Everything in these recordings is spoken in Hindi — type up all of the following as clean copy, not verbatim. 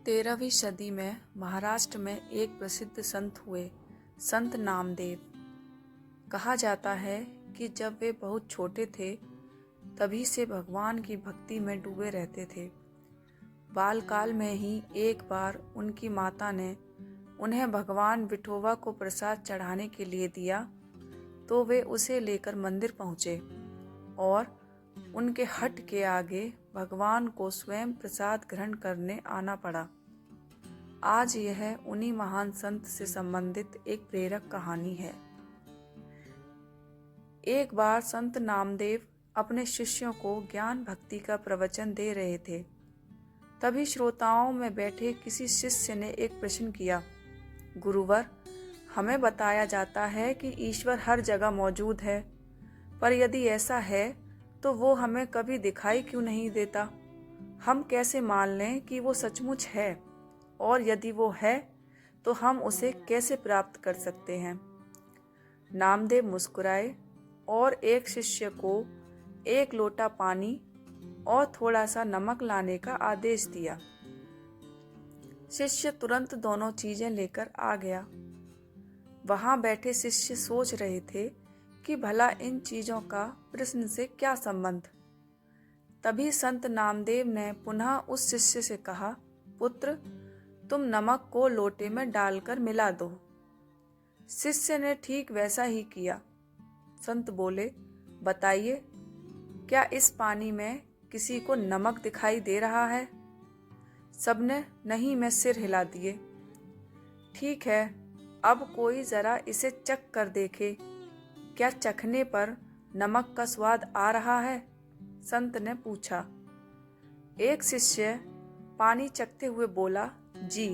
13वीं सदी में महाराष्ट्र में एक प्रसिद्ध संत हुए, संत नामदेव। कहा जाता है कि जब वे बहुत छोटे थे तभी से भगवान की भक्ति में डूबे रहते थे। बालकाल में ही एक बार उनकी माता ने उन्हें भगवान विठोबा को प्रसाद चढ़ाने के लिए दिया, तो वे उसे लेकर मंदिर पहुँचे और उनके हठ के आगे भगवान को स्वयं प्रसाद ग्रहण करने आना पड़ा। आज यह उन्हीं महान संत से संबंधित एक प्रेरक कहानी है। एक बार संत नामदेव अपने शिष्यों को ज्ञान भक्ति का प्रवचन दे रहे थे। तभी श्रोताओं में बैठे किसी शिष्य ने एक प्रश्न किया, गुरुवर, हमें बताया जाता है कि ईश्वर हर जगह मौजूद है, पर यदि ऐसा है तो वो हमें कभी दिखाई क्यों नहीं देता? हम कैसे मान लें कि वो सचमुच है, और यदि वो है तो हम उसे कैसे प्राप्त कर सकते हैं? नामदेव मुस्कुराए और एक शिष्य को एक लोटा पानी और थोड़ा सा नमक लाने का आदेश दिया। शिष्य तुरंत दोनों चीजें लेकर आ गया। वहां बैठे शिष्य सोच रहे थे कि भला इन चीजों का प्रश्न से क्या संबंध। तभी संत नामदेव ने पुनः उस शिष्य से कहा, पुत्र, तुम नमक को लोटे में डालकर मिला दो। शिष्य ने ठीक वैसा ही किया। संत बोले, बताइए, क्या इस पानी में किसी को नमक दिखाई दे रहा है? सबने नहीं में सिर हिला दिए। ठीक है, अब कोई जरा इसे चख कर देखे, क्या चखने पर नमक का स्वाद आ रहा है? संत ने पूछा। एक शिष्य पानी चखते हुए बोला, जी।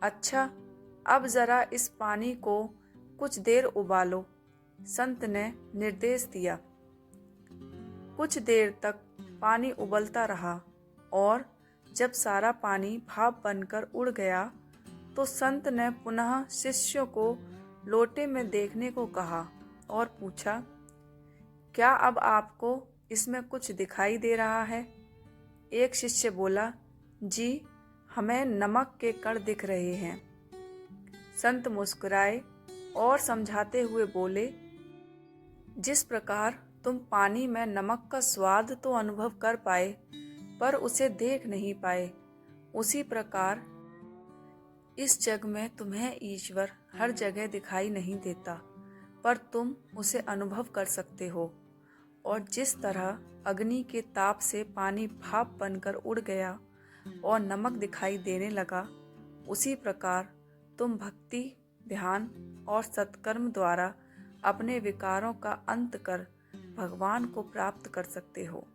अच्छा, अब जरा इस पानी को कुछ देर उबालो, संत ने निर्देश दिया। कुछ देर तक पानी उबलता रहा और जब सारा पानी भाप बनकर उड़ गया तो संत ने पुनः शिष्यों को लोटे में देखने को कहा और पूछा, क्या अब आपको इसमें कुछ दिखाई दे रहा है? एक शिष्य बोला, जी, हमें नमक के कण दिख रहे हैं। संत मुस्कुराए और समझाते हुए बोले, जिस प्रकार तुम पानी में नमक का स्वाद तो अनुभव कर पाए पर उसे देख नहीं पाए, उसी प्रकार इस जग में तुम्हें ईश्वर हर जगह दिखाई नहीं देता, पर तुम उसे अनुभव कर सकते हो। और जिस तरह अग्नि के ताप से पानी भाप बनकर उड़ गया और नमक दिखाई देने लगा, उसी प्रकार तुम भक्ति, ध्यान और सत्कर्म द्वारा अपने विकारों का अंत कर भगवान को प्राप्त कर सकते हो।